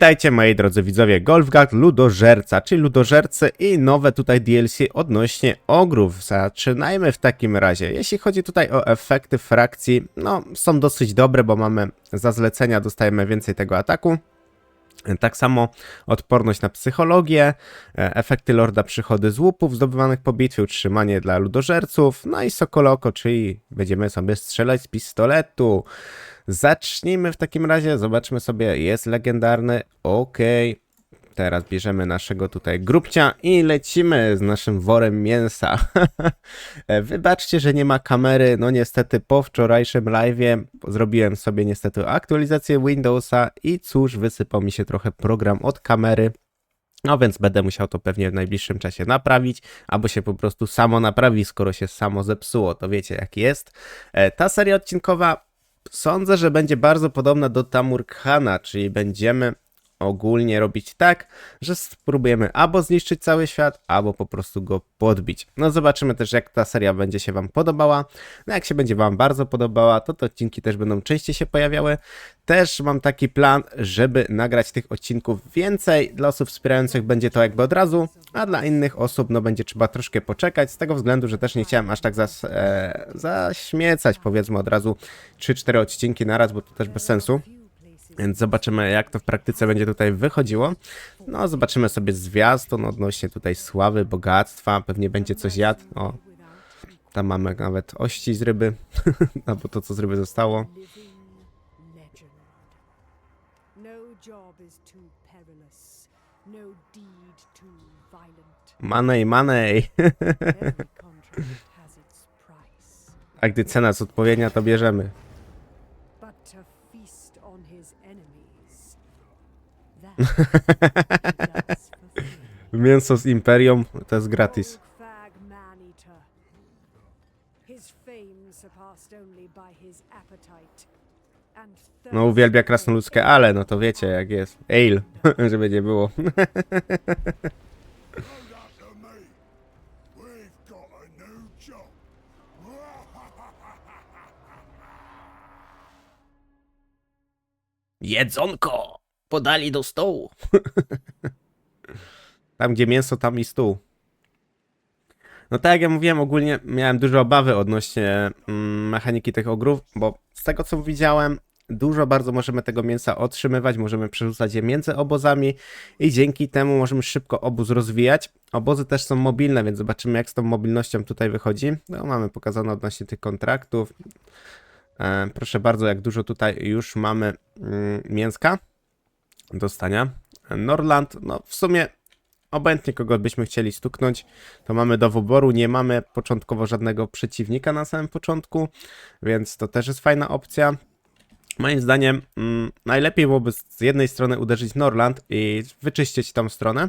Witajcie moi drodzy widzowie, Golfgang Ludożerca, czyli Ludożercy i nowe tutaj DLC odnośnie ogrów. Zaczynajmy w takim razie. Jeśli chodzi tutaj o efekty frakcji, no są dosyć dobre, bo mamy za zlecenia, dostajemy więcej tego ataku. Tak samo odporność na psychologię, efekty lorda, przychody z łupów zdobywanych po bitwie, utrzymanie dla ludożerców, no i sokoloko, czyli będziemy sobie strzelać z pistoletu. Zacznijmy w takim razie, zobaczmy sobie, jest legendarny, okej. Teraz bierzemy naszego tutaj grubcia i lecimy z naszym worem mięsa. Wybaczcie, że nie ma kamery, no niestety po wczorajszym live'ie zrobiłem sobie niestety aktualizację Windowsa i cóż, wysypał mi się trochę program od kamery. No więc będę musiał to pewnie w najbliższym czasie naprawić, albo się po prostu samo naprawi, skoro się samo zepsuło, to wiecie jak jest. Ta seria odcinkowa sądzę, że będzie bardzo podobna do Tamurkhana, czyli będziemy ogólnie robić tak, że spróbujemy albo zniszczyć cały świat, albo po prostu go podbić. No zobaczymy też jak ta seria będzie się wam podobała. No jak się będzie wam bardzo podobała, to te odcinki też będą częściej się pojawiały. Też mam taki plan, żeby nagrać tych odcinków więcej. Dla osób wspierających będzie to jakby od razu, a dla innych osób no będzie trzeba troszkę poczekać, z tego względu, że też nie chciałem aż tak zaśmiecać powiedzmy od razu 3-4 odcinki naraz, bo to też bez sensu. Więc zobaczymy jak to w praktyce będzie tutaj wychodziło. No zobaczymy sobie zwiastun odnośnie tutaj sławy, bogactwa, pewnie będzie coś jadł. O, tam mamy nawet ości z ryby, albo to co z ryby zostało. Money, money. A gdy cena jest odpowiednia, to bierzemy. Mięso z Imperium to jest gratis. No uwielbia krasnoludzkie, ale no to wiecie jak jest. Ale, żeby nie było. Jedzonko! Podali do stołu. Tam gdzie mięso, tam i stół. No tak jak ja mówiłem, ogólnie miałem duże obawy odnośnie mechaniki tych ogrów, bo z tego co widziałem, dużo bardzo możemy tego mięsa otrzymywać, możemy przerzucać je między obozami i dzięki temu możemy szybko obóz rozwijać. Obozy też są mobilne, więc zobaczymy jak z tą mobilnością tutaj wychodzi. No mamy pokazane odnośnie tych kontraktów. Proszę bardzo, jak dużo tutaj już mamy mięska do stania. Norland, no w sumie obojętnie kogo byśmy chcieli stuknąć, to mamy do wyboru, nie mamy początkowo żadnego przeciwnika na samym początku, więc to też jest fajna opcja. Moim zdaniem najlepiej byłoby z jednej strony uderzyć Norland i wyczyścić tą stronę.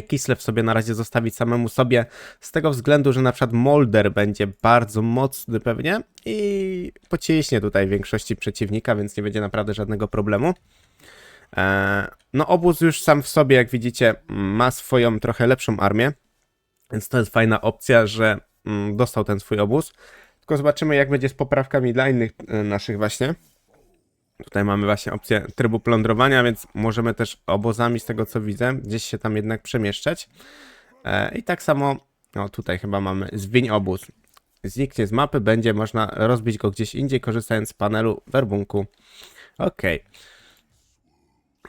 Kislev sobie na razie zostawić samemu sobie, z tego względu, że na przykład Molder będzie bardzo mocny pewnie i pociśnie tutaj większości przeciwnika, więc nie będzie naprawdę żadnego problemu. No obóz już sam w sobie, jak widzicie, ma swoją trochę lepszą armię, więc to jest fajna opcja, że dostał ten swój obóz. Tylko zobaczymy jak będzie z poprawkami dla innych naszych właśnie. Tutaj mamy właśnie opcję trybu plądrowania, więc możemy też obozami z tego co widzę gdzieś się tam jednak przemieszczać. I tak samo, no tutaj chyba mamy zwiń obóz. Zniknie z mapy, będzie można rozbić go gdzieś indziej korzystając z panelu werbunku. Okej.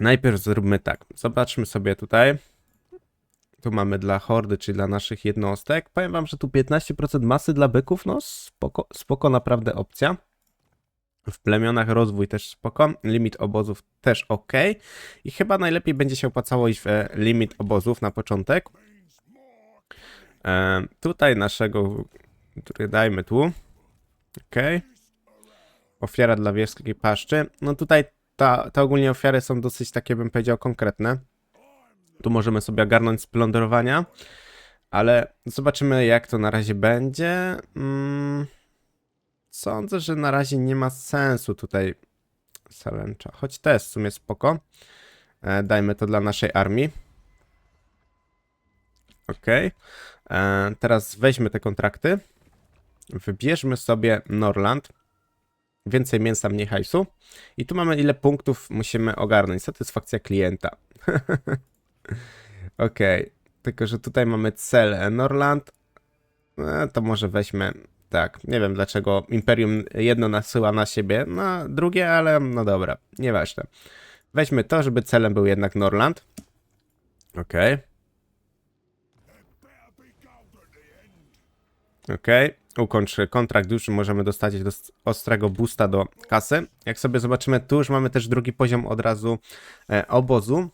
Najpierw zróbmy tak, zobaczmy sobie tutaj. Tu mamy dla hordy, czyli dla naszych jednostek. Powiem wam, że tu 15% masy dla byków, no spoko, spoko naprawdę opcja. W plemionach rozwój też spoko, limit obozów też ok. I chyba najlepiej będzie się opłacało iść w limit obozów na początek. Tutaj naszego, który dajmy tu. Ok. Ofiara dla wielkiej paszczy. No tutaj te ogólnie ofiary są dosyć takie, bym powiedział, konkretne. Tu możemy sobie ogarnąć z plądrowania, ale zobaczymy jak to na razie będzie. Sądzę, że na razie nie ma sensu tutaj Salęcza, choć to jest w sumie spoko. Dajmy to dla naszej armii. Ok. Teraz weźmy te kontrakty. Wybierzmy sobie Norland. Więcej mięsa, mniej hajsu. I tu mamy ile punktów musimy ogarnąć. Satysfakcja klienta. Okej. Tylko, że tutaj mamy cel Norland. To może weźmy... Tak, nie wiem dlaczego Imperium jedno nasyła na siebie, na drugie, ale no dobra, nieważne. Weźmy to, żeby celem był jednak Norland. Okej. Okej. Ukończ kontrakt, już możemy dostać ostrego boosta do kasy. Jak sobie zobaczymy, tu już mamy też drugi poziom od razu obozu.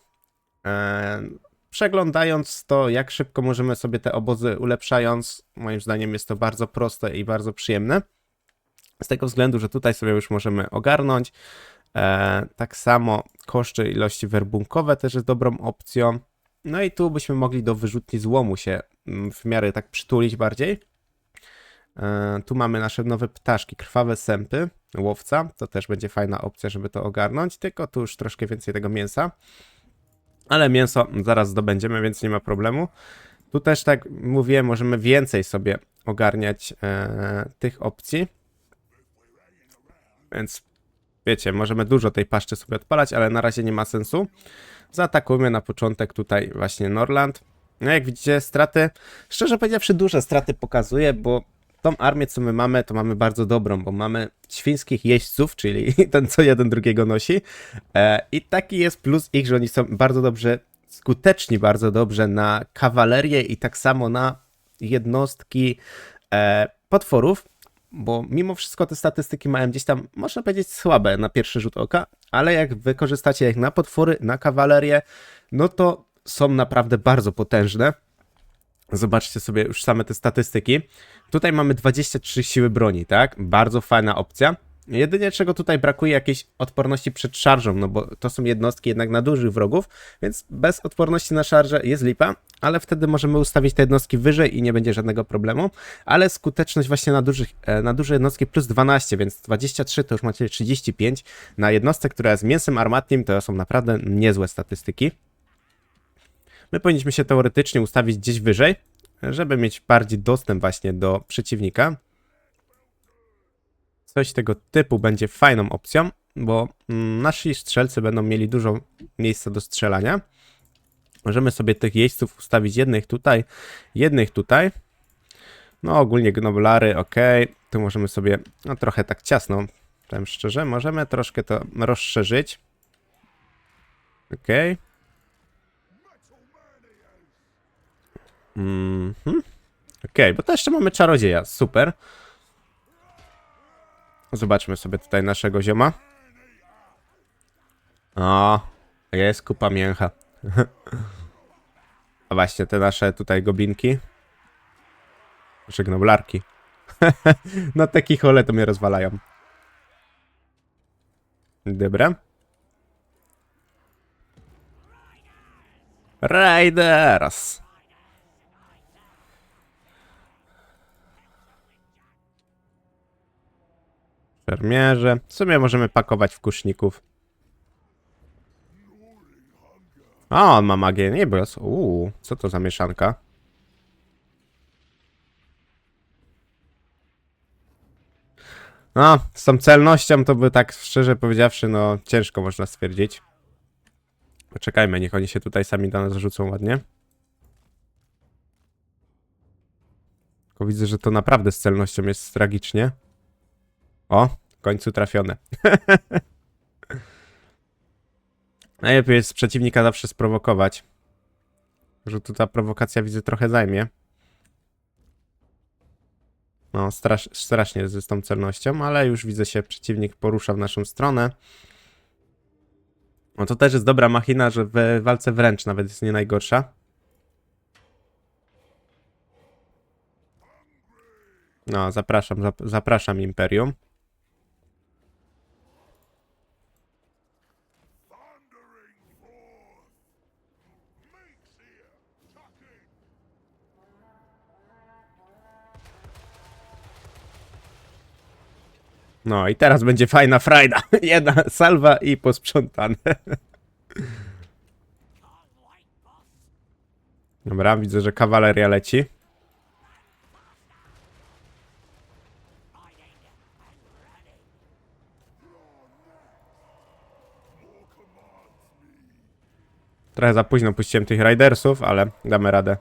Przeglądając to, jak szybko możemy sobie te obozy ulepszając, moim zdaniem jest to bardzo proste i bardzo przyjemne. Z tego względu, że tutaj sobie już możemy ogarnąć. Tak samo koszty ilości werbunkowe też jest dobrą opcją. No i tu byśmy mogli do wyrzutni złomu się w miarę tak przytulić bardziej. Tu mamy nasze nowe ptaszki, krwawe sępy, łowca. To też będzie fajna opcja, żeby to ogarnąć, tylko tu już troszkę więcej tego mięsa. Ale mięso zaraz zdobędziemy, więc nie ma problemu. Tu też, tak mówiłem, możemy więcej sobie ogarniać tych opcji. Więc wiecie, możemy dużo tej paszczy sobie odpalać, ale na razie nie ma sensu. Zaatakujmy na początek tutaj właśnie Norland. No jak widzicie, straty, szczerze powiedziawszy, duże straty pokazuje, bo tą armię, co my mamy, to mamy bardzo dobrą, bo mamy świńskich jeźdźców, czyli ten, co jeden drugiego nosi. I taki jest plus ich, że oni są bardzo dobrze, skuteczni bardzo dobrze na kawalerię i tak samo na jednostki potworów, bo mimo wszystko te statystyki mają gdzieś tam, można powiedzieć, słabe na pierwszy rzut oka, ale jak wykorzystacie je na potwory, na kawalerię, no to są naprawdę bardzo potężne. Zobaczcie sobie już same te statystyki. Tutaj mamy 23 siły broni, tak? Bardzo fajna opcja. Jedynie czego tutaj brakuje, jakiejś odporności przed szarżą, no bo to są jednostki jednak na dużych wrogów, więc bez odporności na szarżę jest lipa, ale wtedy możemy ustawić te jednostki wyżej i nie będzie żadnego problemu, ale skuteczność właśnie na duże jednostki plus 12, więc 23 to już macie 35. Na jednostce, która jest mięsem armatnim, to są naprawdę niezłe statystyki. My powinniśmy się teoretycznie ustawić gdzieś wyżej, żeby mieć bardziej dostęp właśnie do przeciwnika. Coś tego typu będzie fajną opcją, bo nasi strzelcy będą mieli dużo miejsca do strzelania. Możemy sobie tych jeźdźców ustawić jednych tutaj. No ogólnie gnoblary, ok. Tu możemy sobie, no trochę tak ciasno, powiem szczerze, możemy troszkę to rozszerzyć. Ok. Okej, bo to jeszcze mamy czarodzieja, super. Zobaczmy sobie tutaj naszego zioma. O, jest kupa mięcha. A właśnie te nasze tutaj goblinki. Nasze gnoblarki. No te kichole to mnie rozwalają. Dobra. Raiders. Szermierze. W sumie możemy pakować w kuszników. O, on ma magię niebios. Co to za mieszanka? No, z tą celnością to by tak szczerze powiedziawszy, no ciężko można stwierdzić. Poczekajmy, niech oni się tutaj sami do nas rzucą ładnie. Tylko widzę, że to naprawdę z celnością jest tragicznie. O, w końcu trafione. Najlepiej jest przeciwnika zawsze sprowokować. Że tu ta prowokacja, widzę, trochę zajmie. No, strasznie z tą celnością, ale już widzę się, przeciwnik porusza w naszą stronę. No to też jest dobra machina, że w walce wręcz nawet jest nie najgorsza. No, zapraszam Imperium. No i teraz będzie fajna frajda. Jedna salwa i posprzątane. Dobra, widzę, że kawaleria leci. Trochę za późno puściłem tych Ridersów, ale damy radę.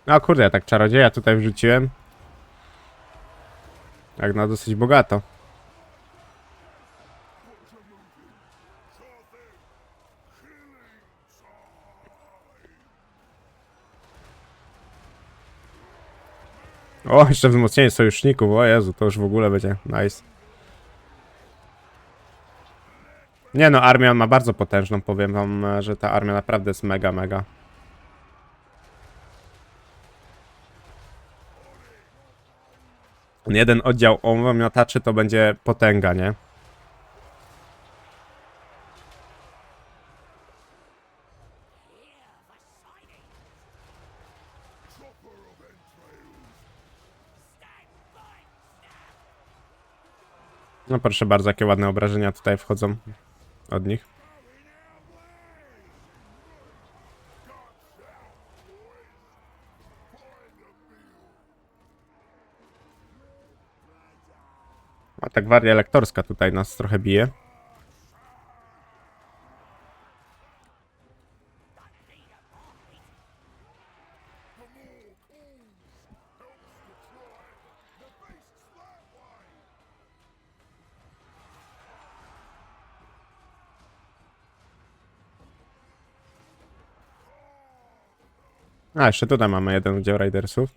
No kurde, ja tak czarodzieja tutaj wrzuciłem. Jak na dosyć bogato. O, jeszcze wzmocnienie sojuszników. O Jezu, to już w ogóle będzie nice. Nie no, armia ma bardzo potężną, powiem wam, że ta armia naprawdę jest mega, mega. Jeden oddział omiotaczy to będzie potęga, nie? No proszę bardzo, jakie ładne obrażenia tutaj wchodzą od nich. A ta gwardia elektorska tutaj nas trochę bije. A, jeszcze tutaj mamy jeden oddział Ridersów.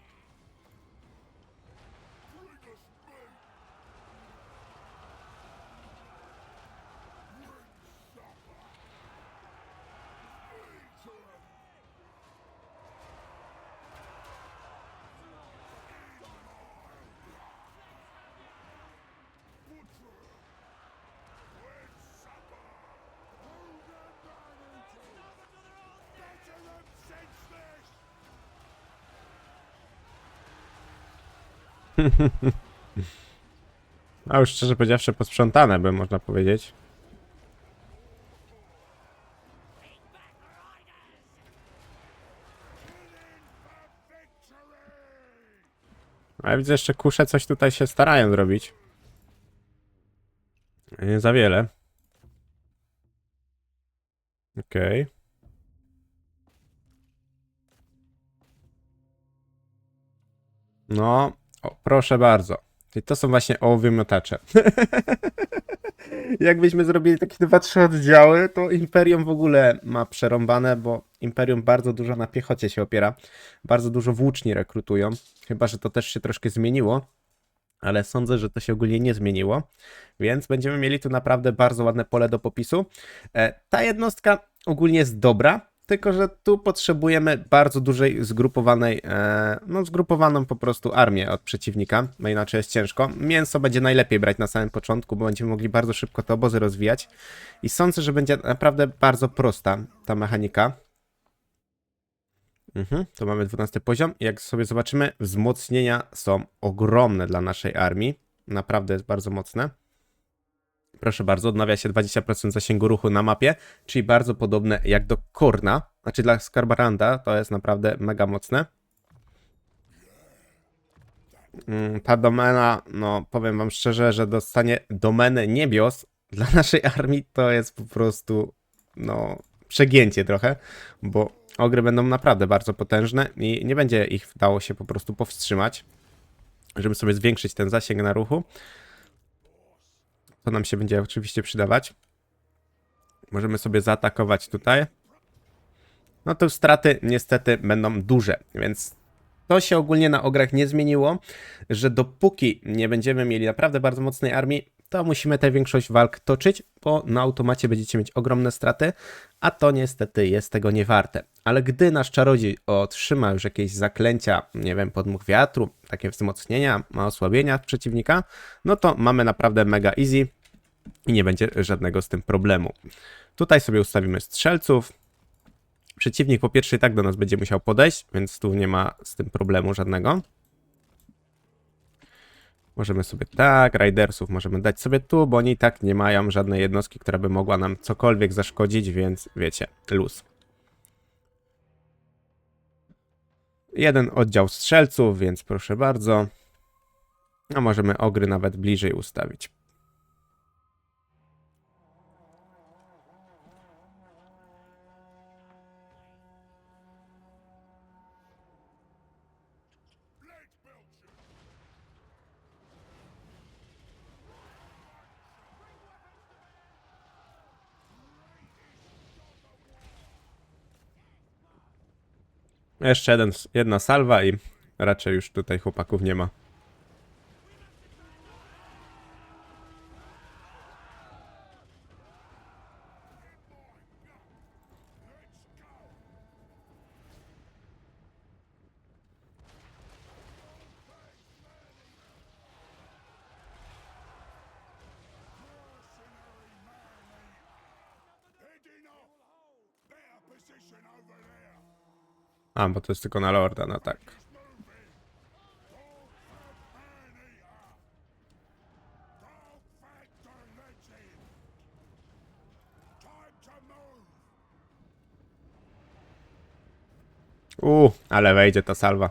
A już szczerze powiedziawszy posprzątane by można powiedzieć. Ale widzę jeszcze kusze coś tutaj się starają zrobić. Nie za wiele. Okej. No, o, proszę bardzo. I to są właśnie ołowiem-miotacze. Jakbyśmy zrobili takie 2-3 oddziały, to Imperium w ogóle ma przerąbane, bo Imperium bardzo dużo na piechocie się opiera. Bardzo dużo włóczni rekrutują. Chyba że to też się troszkę zmieniło. Ale sądzę, że to się ogólnie nie zmieniło. Więc będziemy mieli tu naprawdę bardzo ładne pole do popisu. Ta jednostka ogólnie jest dobra. Tylko że tu potrzebujemy bardzo dużej zgrupowanej, no zgrupowaną po prostu armię od przeciwnika, bo inaczej jest ciężko. Mięso będzie najlepiej brać na samym początku, bo będziemy mogli bardzo szybko te obozy rozwijać. I sądzę, że będzie naprawdę bardzo prosta ta mechanika. To mamy 12 poziom i jak sobie zobaczymy, wzmocnienia są ogromne dla naszej armii. Naprawdę jest bardzo mocne. Proszę bardzo, odnawia się 20% zasięgu ruchu na mapie, czyli bardzo podobne jak do Korna. Znaczy dla Skarbaranda to jest naprawdę mega mocne. Ta domena, no powiem wam szczerze, że dostanie domenę niebios dla naszej armii to jest po prostu, no, przegięcie trochę, bo ogry będą naprawdę bardzo potężne i nie będzie ich dało się po prostu powstrzymać, żeby sobie zwiększyć ten zasięg na ruchu. To nam się będzie oczywiście przydawać. Możemy sobie zaatakować tutaj. No to straty niestety będą duże, więc to się ogólnie na ograch nie zmieniło, że dopóki nie będziemy mieli naprawdę bardzo mocnej armii, to musimy tę większość walk toczyć, bo na automacie będziecie mieć ogromne straty, a to niestety jest tego nie warte. Ale gdy nasz czarodziej otrzyma już jakieś zaklęcia, nie wiem, podmuch wiatru, takie wzmocnienia, ma osłabienia przeciwnika, no to mamy naprawdę mega easy. i nie będzie żadnego z tym problemu. Tutaj sobie ustawimy strzelców. Przeciwnik po pierwsze i tak do nas będzie musiał podejść, więc tu nie ma z tym problemu żadnego. Możemy sobie tak, Ridersów możemy dać sobie tu, bo oni i tak nie mają żadnej jednostki, która by mogła nam cokolwiek zaszkodzić, więc wiecie, luz. Jeden oddział strzelców, więc proszę bardzo. A możemy ogry nawet bliżej ustawić. Jeszcze jedna salwa i raczej już tutaj chłopaków nie ma. A, bo to jest tylko na lorda, no tak. Ale wejdzie ta salwa.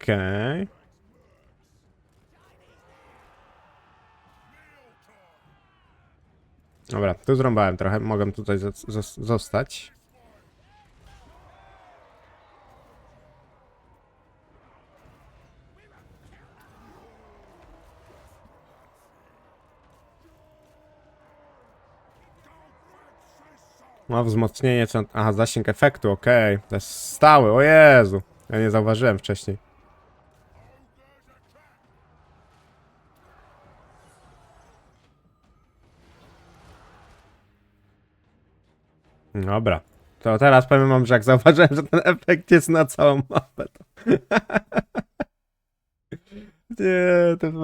Okej. Dobra, tu zrąbałem trochę, mogę tutaj zostać. No, wzmocnienie, co... Aha, zasięg efektu, okej. To jest stały, o Jezu. Ja nie zauważyłem wcześniej. Dobra. To teraz powiem wam, że jak zauważyłem, że ten efekt jest na całą mapę, to...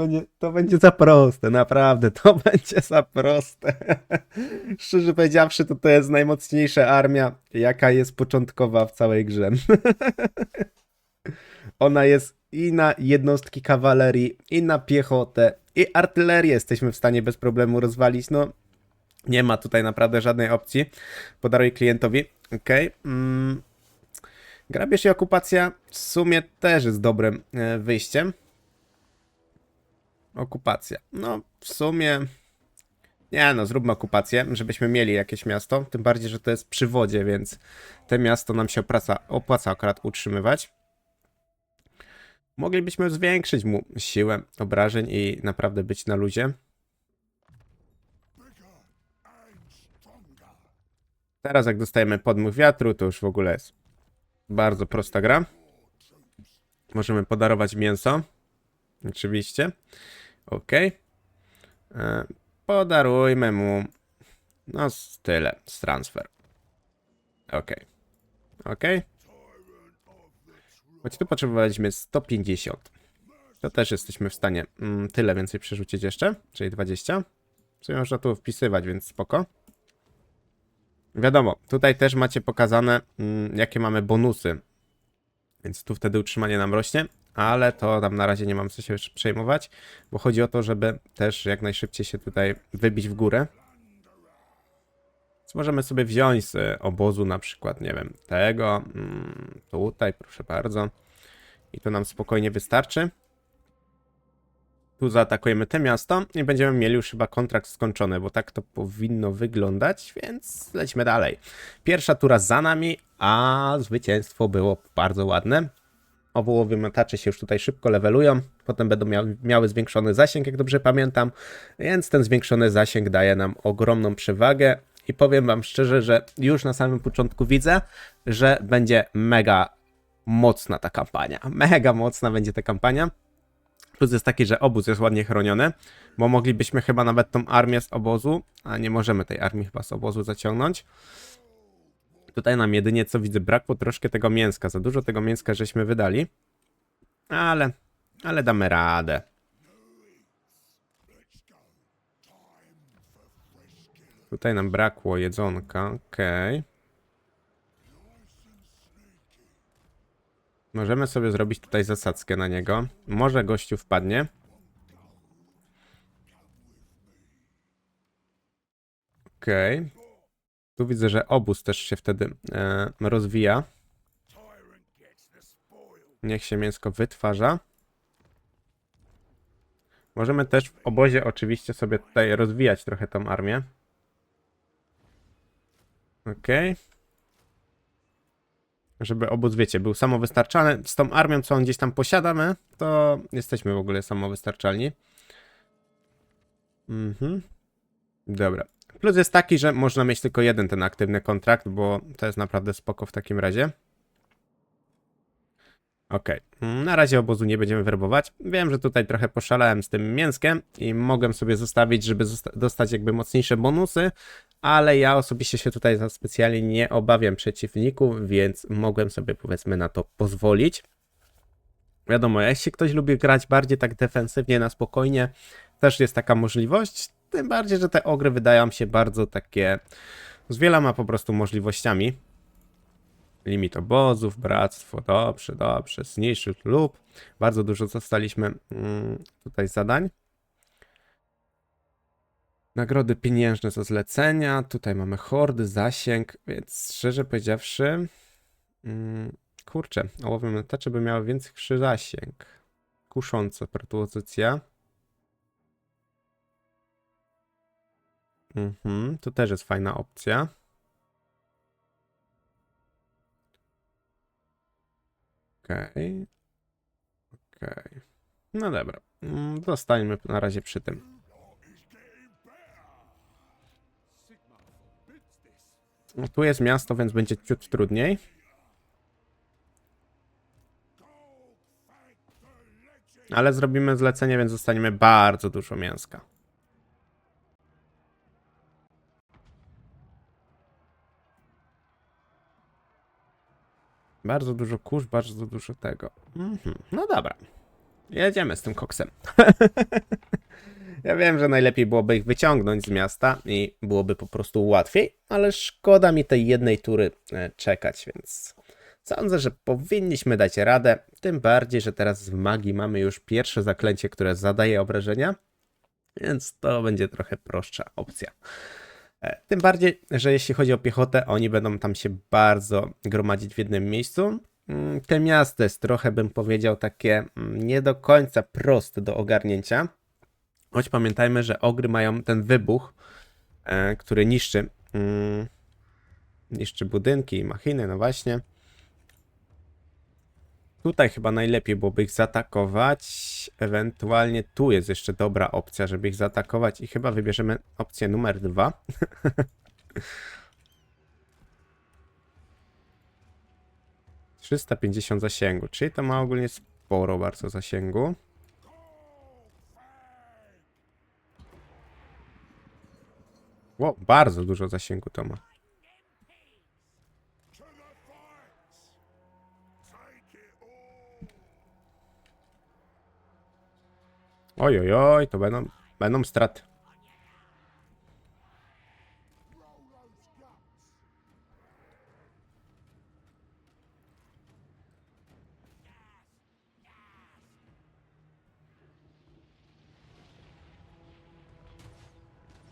Nie, to będzie za proste, naprawdę, to będzie za proste. Szczerze powiedziawszy, to jest najmocniejsza armia, jaka jest początkowa w całej grze. Ona jest i na jednostki kawalerii, i na piechotę, i artylerię jesteśmy w stanie bez problemu rozwalić, no... Nie ma tutaj naprawdę żadnej opcji. Podaruj klientowi. Okej. Grabież i okupacja w sumie też jest dobrym wyjściem. Okupacja. No, w sumie... Nie no, zróbmy okupację, żebyśmy mieli jakieś miasto. Tym bardziej, że to jest przy wodzie, więc te miasto nam się opłaca akurat utrzymywać. Moglibyśmy zwiększyć mu siłę obrażeń i naprawdę być na luzie. Teraz jak dostajemy podmuch wiatru, to już w ogóle jest bardzo prosta gra. Możemy podarować mięso. Oczywiście. Ok. Podarujmy mu... No tyle. Z transfer. Ok. Ok. Choć tu potrzebowaliśmy 150. To też jesteśmy w stanie tyle więcej przerzucić jeszcze. Czyli 20. Co można tu wpisywać, więc spoko. Wiadomo, tutaj też macie pokazane, jakie mamy bonusy. Więc tu wtedy utrzymanie nam rośnie, ale to tam na razie nie mam co się przejmować, bo chodzi o to, żeby też jak najszybciej się tutaj wybić w górę. Więc możemy sobie wziąć z obozu na przykład, nie wiem, tego, tutaj, proszę bardzo. I to nam spokojnie wystarczy. Tu zaatakujemy te miasto i będziemy mieli już chyba kontrakt skończony, bo tak to powinno wyglądać, więc lećmy dalej. Pierwsza tura za nami, a zwycięstwo było bardzo ładne. Owołowe miotacze się już tutaj szybko levelują, potem będą miały zwiększony zasięg, jak dobrze pamiętam, więc ten zwiększony zasięg daje nam ogromną przewagę i powiem wam szczerze, że już na samym początku widzę, że będzie mega mocna ta kampania. Mega mocna będzie ta kampania. Plus jest taki, że obóz jest ładnie chroniony, bo moglibyśmy chyba nawet tą armię z obozu, a nie możemy tej armii chyba z obozu zaciągnąć. Tutaj nam jedynie co widzę brakło troszkę tego mięska, za dużo tego mięska żeśmy wydali, ale damy radę. Tutaj nam brakło jedzonka, okej. Możemy sobie zrobić tutaj zasadzkę na niego. Może gościu wpadnie. Okej. Tu widzę, że obóz też się wtedy rozwija. Niech się mięsko wytwarza. Możemy też w obozie oczywiście sobie tutaj rozwijać trochę tą armię. Okej. Żeby obóz, wiecie, był samowystarczalny. Z tą armią, co on gdzieś tam posiadamy, to jesteśmy w ogóle samowystarczalni. Dobra. Plus jest taki, że można mieć tylko jeden ten aktywny kontrakt, bo to jest naprawdę spoko w takim razie. Okej. Na razie obozu nie będziemy werbować. Wiem, że tutaj trochę poszalałem z tym mięskiem i mogłem sobie zostawić, żeby dostać jakby mocniejsze bonusy, ale ja osobiście się tutaj za specjalnie nie obawiam przeciwników, więc mogłem sobie powiedzmy na to pozwolić. Wiadomo, jeśli ktoś lubi grać bardziej tak defensywnie, na spokojnie, też jest taka możliwość. Tym bardziej, że te ogry wydają się bardzo takie z wieloma po prostu możliwościami. Limit obozów, bractwo, dobrze, dobrze, zniszczyć lub. Bardzo dużo zostaliśmy tutaj zadań. Nagrody pieniężne za zlecenia. Tutaj mamy hordy, zasięg, więc szczerze powiedziawszy, kurczę, ołowie miotacze by miały większy zasięg. Kusząca propozycja. Tu też jest fajna opcja. Okej. Okej. No dobra. Zostańmy na razie przy tym. No, tu jest miasto, więc będzie ciut trudniej. Ale zrobimy zlecenie, więc dostaniemy bardzo dużo mięska. Bardzo dużo kurz, bardzo dużo tego. No dobra. Jedziemy z tym koksem. Ja wiem, że najlepiej byłoby ich wyciągnąć z miasta i byłoby po prostu łatwiej, ale szkoda mi tej jednej tury czekać, więc sądzę, że powinniśmy dać radę. Tym bardziej, że teraz w magii mamy już pierwsze zaklęcie, które zadaje obrażenia, więc to będzie trochę prostsza opcja. Tym bardziej, że jeśli chodzi o piechotę, oni będą tam się bardzo gromadzić w jednym miejscu. Te miasto jest trochę, bym powiedział, takie nie do końca proste do ogarnięcia. Choć pamiętajmy, że ogry mają ten wybuch, który niszczy budynki i machiny, no właśnie. Tutaj chyba najlepiej byłoby ich zaatakować. Ewentualnie tu jest jeszcze dobra opcja, żeby ich zaatakować i chyba wybierzemy opcję numer 2. 350 zasięgu, czyli to ma ogólnie sporo bardzo zasięgu. Wow, bardzo dużo zasięgu to ma. Oj, oj, oj, to będą straty.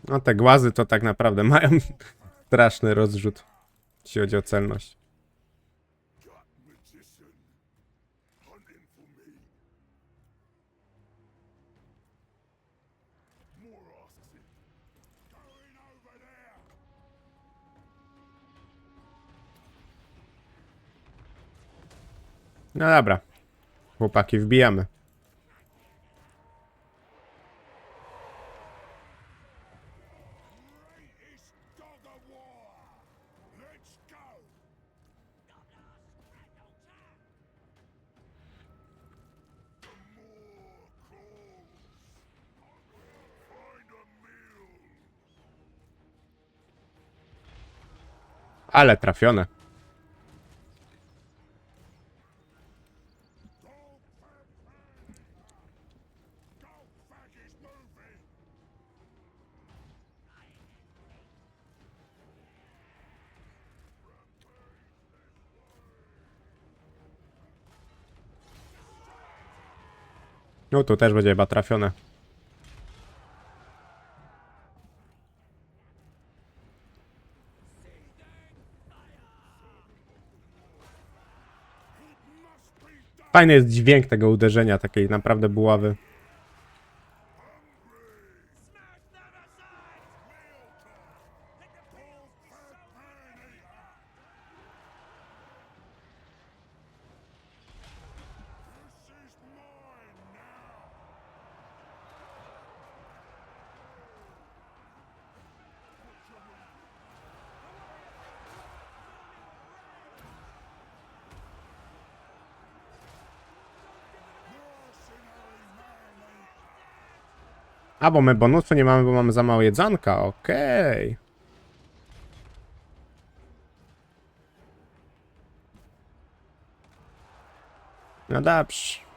No te głazy to tak naprawdę mają straszny rozrzut, jeśli chodzi o celność. No dobra, chłopaki, wbijamy. Ale trafione. No tu też będzie chyba trafione. Fajny jest dźwięk tego uderzenia, takiej naprawdę buławy. A, bo my bonusu nie mamy, bo mamy za mało jedzonka, okej. No dobrze.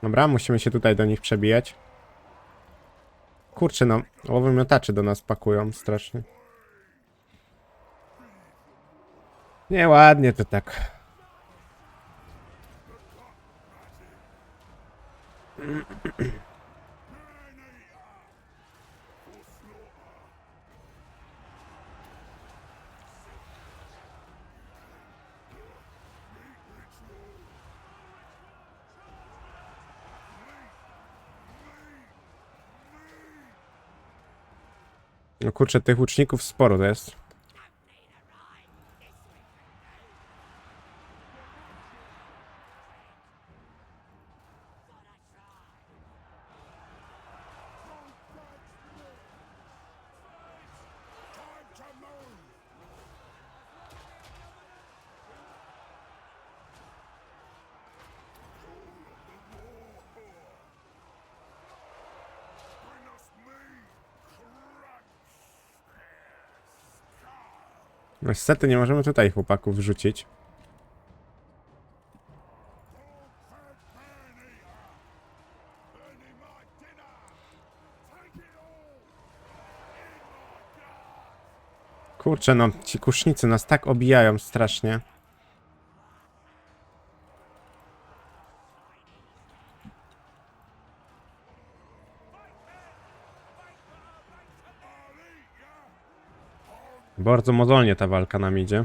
Dobra, musimy się tutaj do nich przebijać. Kurczę, no, łowomiotacze do nas pakują strasznie. Nieładnie to tak. No kurczę, tych łuczników sporo to jest. Niestety nie możemy tutaj chłopaków wrzucić. Kurczę, no, ci kusznicy nas tak obijają strasznie. Bardzo mozolnie ta walka nam idzie.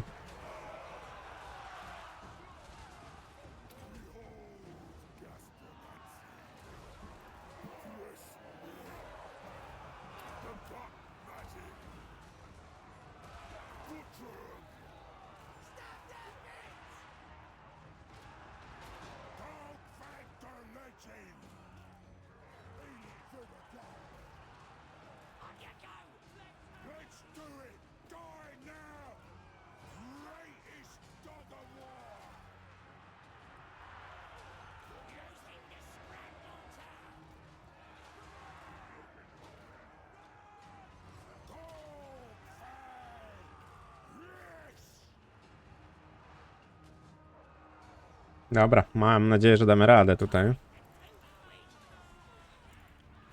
Dobra, mam nadzieję, że damy radę tutaj.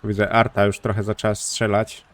Widzę, Arta już trochę zaczęła strzelać.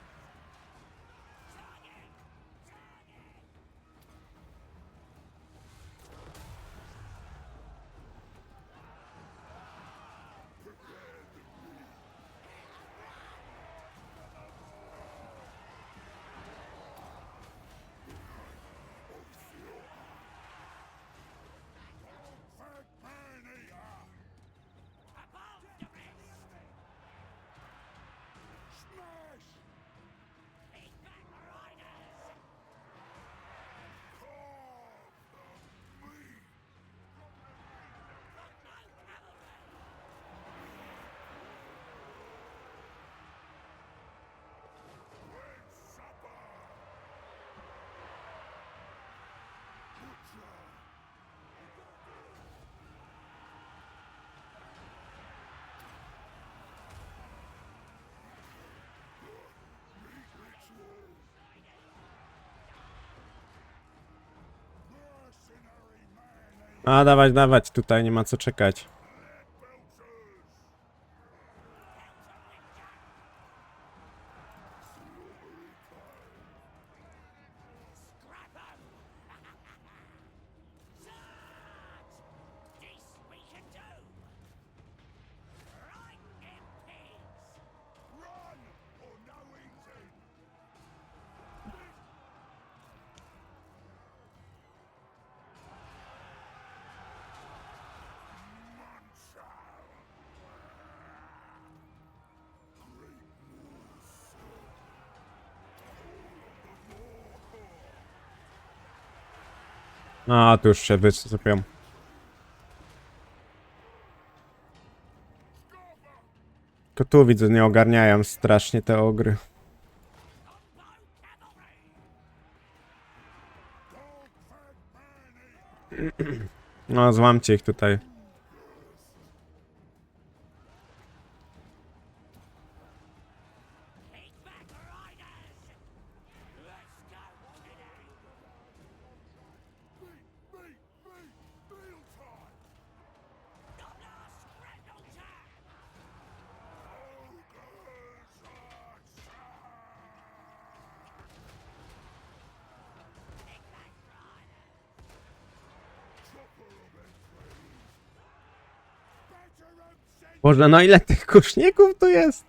A, dawać, dawać, tutaj nie ma co czekać. A, tu już się wysypią. Tylko tu widzę, nie ogarniają strasznie te ogry. No, złamcie ich tutaj. Boże, no ile tych kuszników tu jest?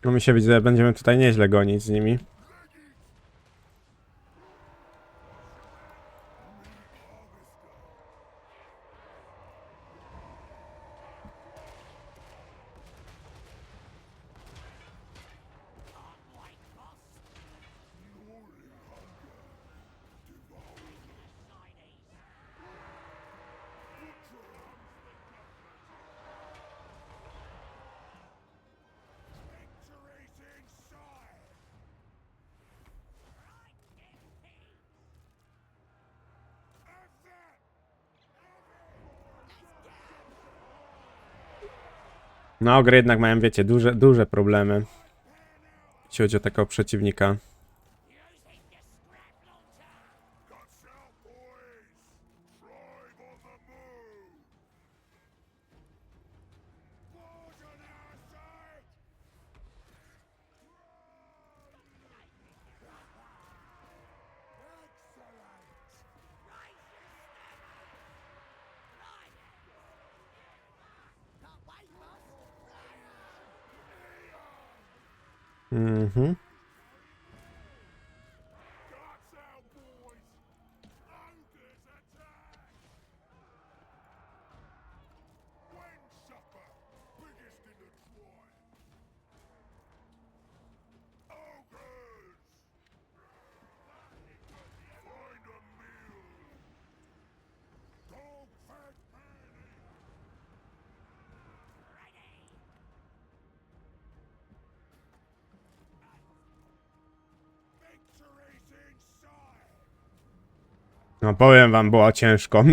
No mi się widzę, będziemy tutaj nieźle gonić z nimi. No, ogry jednak mają, wiecie, duże problemy. Jeśli chodzi o takiego przeciwnika. Mhm. No powiem wam, było ciężko.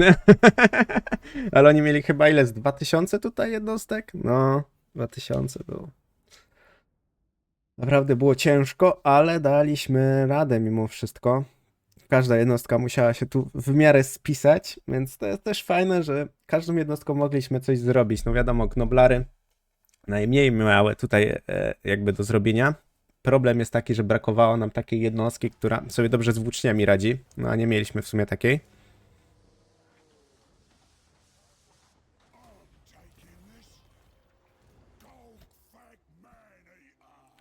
Ale oni mieli chyba ile? Z 2000 tutaj jednostek? No, 2000 było. Naprawdę było ciężko, ale daliśmy radę mimo wszystko. Każda jednostka musiała się tu w miarę spisać, więc to jest też fajne, że każdą jednostką mogliśmy coś zrobić. No wiadomo, gnoblary najmniej miały tutaj jakby do zrobienia. Problem jest taki, że brakowało nam takiej jednostki, która sobie dobrze z włóczniami radzi. No a nie mieliśmy w sumie takiej.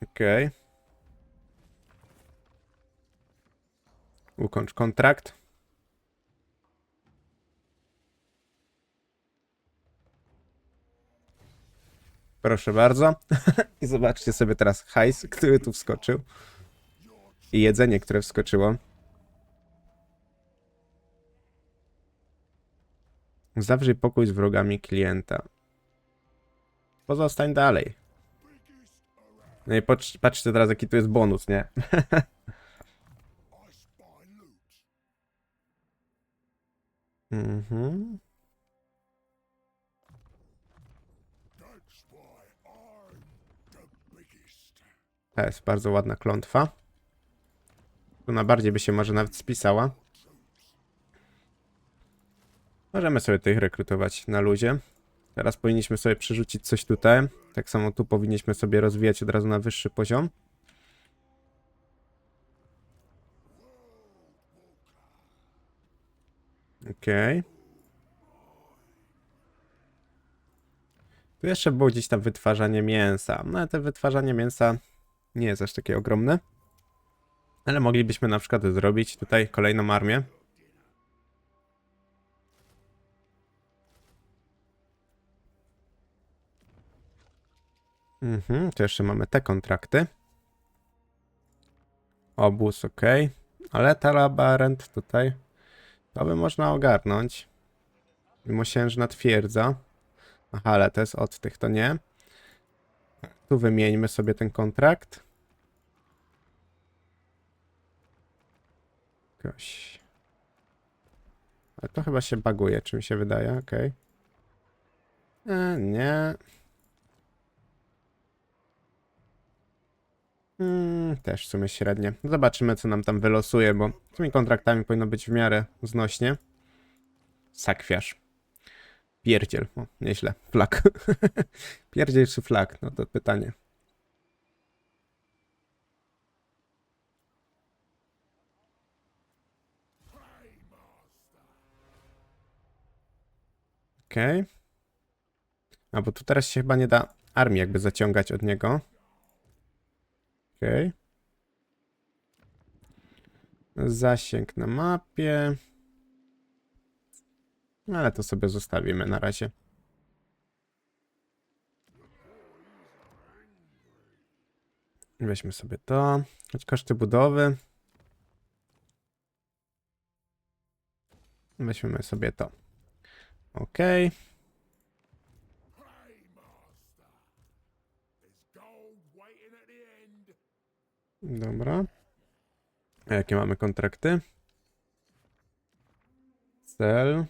Okej. Ukończ kontrakt. Proszę bardzo. I zobaczcie sobie teraz hajs, który tu wskoczył. I jedzenie, które wskoczyło. Zawrzyj pokój z wrogami klienta. Pozostań dalej. No i patrzcie teraz, jaki tu jest bonus, nie? Mhm. To jest bardzo ładna klątwa. Tu na bardziej by się może nawet spisała. Możemy sobie tych rekrutować na luzie. Teraz powinniśmy sobie przerzucić coś tutaj. Tak samo tu powinniśmy sobie rozwijać od razu na wyższy poziom. Okej. Tu jeszcze było gdzieś tam wytwarzanie mięsa. No ale to wytwarzanie mięsa nie jest aż takie ogromne. Ale moglibyśmy na przykład zrobić tutaj kolejną armię. Tu jeszcze mamy te kontrakty. Obóz, ok. Ale Talabarent tutaj to by można ogarnąć. Mosiężna twierdza. Aha, ale to jest od tych, to nie. Tu wymieńmy sobie ten kontrakt. Jakoś. Ale to chyba się baguje, czy mi się wydaje, ok. Nie. Też w sumie średnie. Zobaczymy, co nam tam wylosuje, bo z tymi kontraktami powinno być w miarę znośnie. Sakwiarz. Pierdziel. O, nieźle. Flak. Pierdziel czy flak? No to pytanie. Okej. A bo tu teraz się chyba nie da armii jakby zaciągać od niego. Okej. Zasięg na mapie. Ale to sobie zostawimy na razie. Weźmy sobie to. Choć koszty budowy. Weźmy sobie to. Ok. Dobra. A jakie mamy kontrakty? Cel.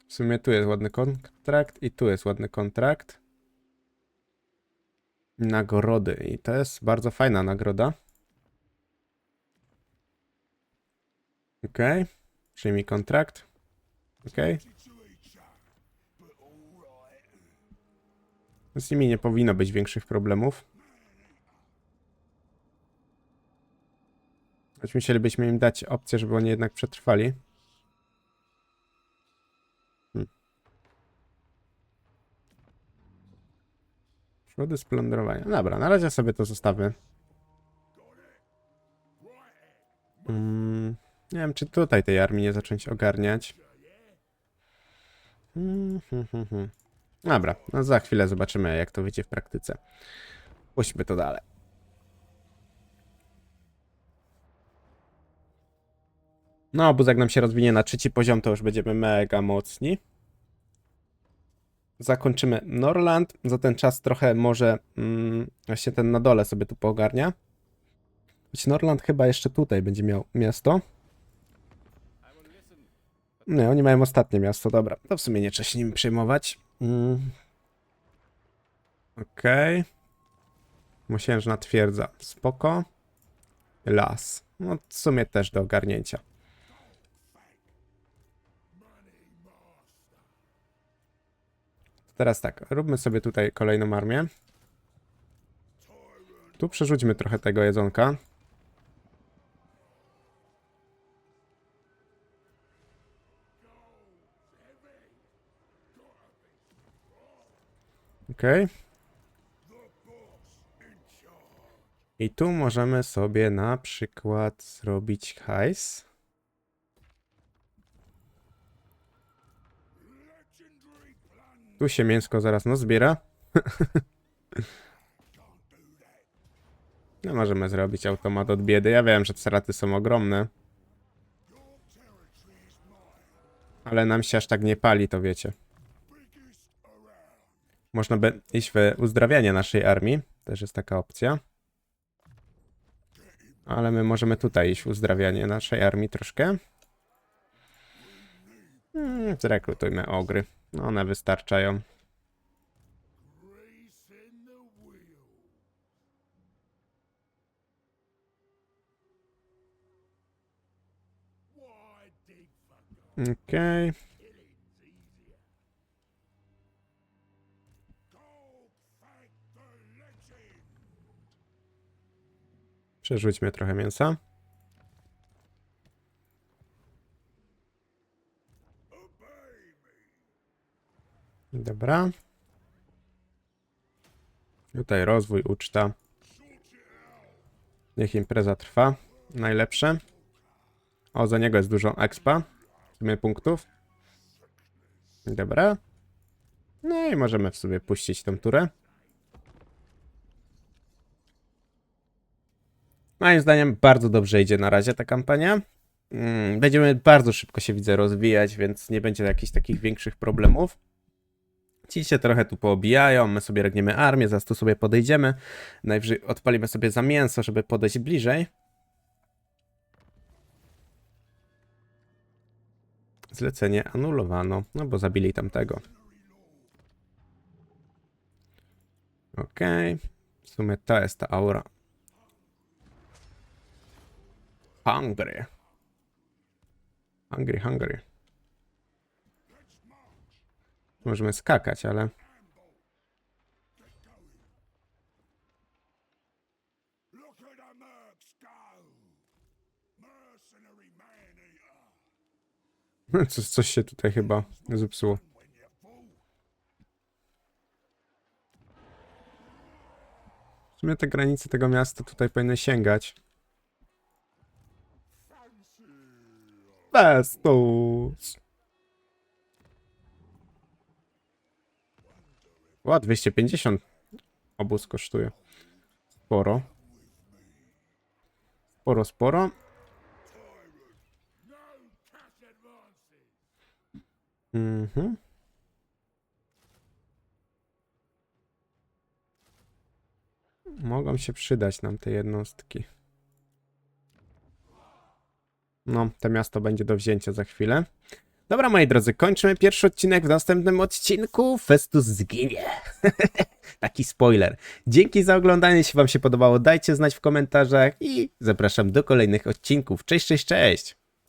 W sumie tu jest ładny kontrakt i tu jest ładny kontrakt. Nagrody. I to jest bardzo fajna nagroda. Ok. Przyjmij kontrakt. Ok. Z nimi nie powinno być większych problemów. Choć musielibyśmy im dać opcję, żeby oni jednak przetrwali. Szkody splądrowania. Dobra, na razie sobie to zostawmy. Nie wiem, czy tutaj tej armii nie zacząć ogarniać. Dobra, no za chwilę zobaczymy, jak to wyjdzie w praktyce. Puśćmy to dalej. No, bo jak nam się rozwinie na 3. poziom, to już będziemy mega mocni. Zakończymy Norland. Za ten czas trochę może właśnie ten na dole sobie tu poogarnia. Choć Norland chyba jeszcze tutaj będzie miał miasto. Nie, oni mają ostatnie miasto, dobra. To w sumie nie trzeba się nimi przejmować. Okej. Mosiężna twierdza. Spoko. Las. No w sumie też do ogarnięcia. Teraz tak, róbmy sobie tutaj kolejną armię. Tu przerzućmy trochę tego jedzonka. Okej. I tu możemy sobie na przykład zrobić hajs. Tu się mięsko zaraz zbiera. No możemy zrobić automat od biedy. Ja wiem, że straty są ogromne. Ale nam się aż tak nie pali, to wiecie. Można by iść w uzdrawianie naszej armii. Też jest taka opcja. Ale my możemy tutaj iść w uzdrawianie naszej armii troszkę. Zrekrutujmy ogry. No one wystarczają. Okej. Przerzućmy trochę mięsa. Dobra. Tutaj rozwój, uczta. Niech impreza trwa. Najlepsze. O, za niego jest dużo expa. W sumie punktów. Dobra. No i możemy w sobie puścić tą turę. Moim zdaniem bardzo dobrze idzie na razie ta kampania. Będziemy bardzo szybko się widzę rozwijać, więc nie będzie jakichś takich większych problemów. Ci się trochę tu poobijają, my sobie regniemy armię, zaraz tu sobie podejdziemy. Najwyżej odpalimy sobie za mięso, żeby podejść bliżej. Zlecenie anulowano, no bo zabili tamtego. Okej. W sumie to jest ta aura. Hungry. Hungry. Możemy skakać, ale... Coś się tutaj chyba zepsuło. W sumie te granice tego miasta tutaj powinny sięgać. Festus! O, 250 obóz kosztuje. Sporo. Sporo. Mogą się przydać nam te jednostki. No, to miasto będzie do wzięcia za chwilę. Dobra, moi drodzy, kończymy pierwszy odcinek. W następnym odcinku Festus zginie. Taki spoiler. Dzięki za oglądanie. Jeśli wam się podobało, dajcie znać w komentarzach i zapraszam do kolejnych odcinków. Cześć!